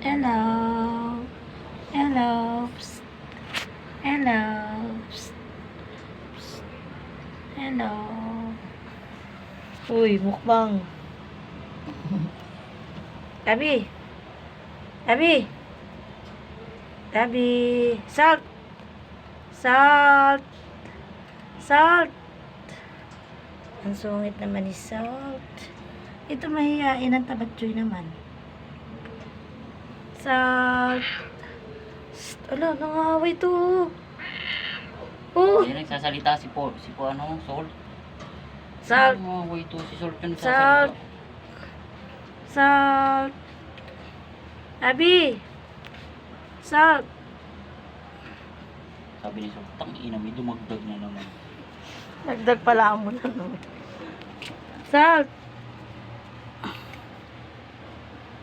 Hello. Hello. Psst. Hello. Psst. Psst. Hello. Uy, mukbang. Tabi. Tabi. Tabi. Salt. Salt. Salt. Ang sungit naman ni Salt. Ito mahihain ang tabatsoy naman. Salt. Ala, nangaway to. Oh. Hindi nagsasalita si po ano, Sol. Salt. Nangaway to si Sol yung Salt. nagsasalita. Salt. Abi. Salt. Sabi ni Sol, tangina, may dumagdag na naman. Nagdag pala mo na naman. Salt.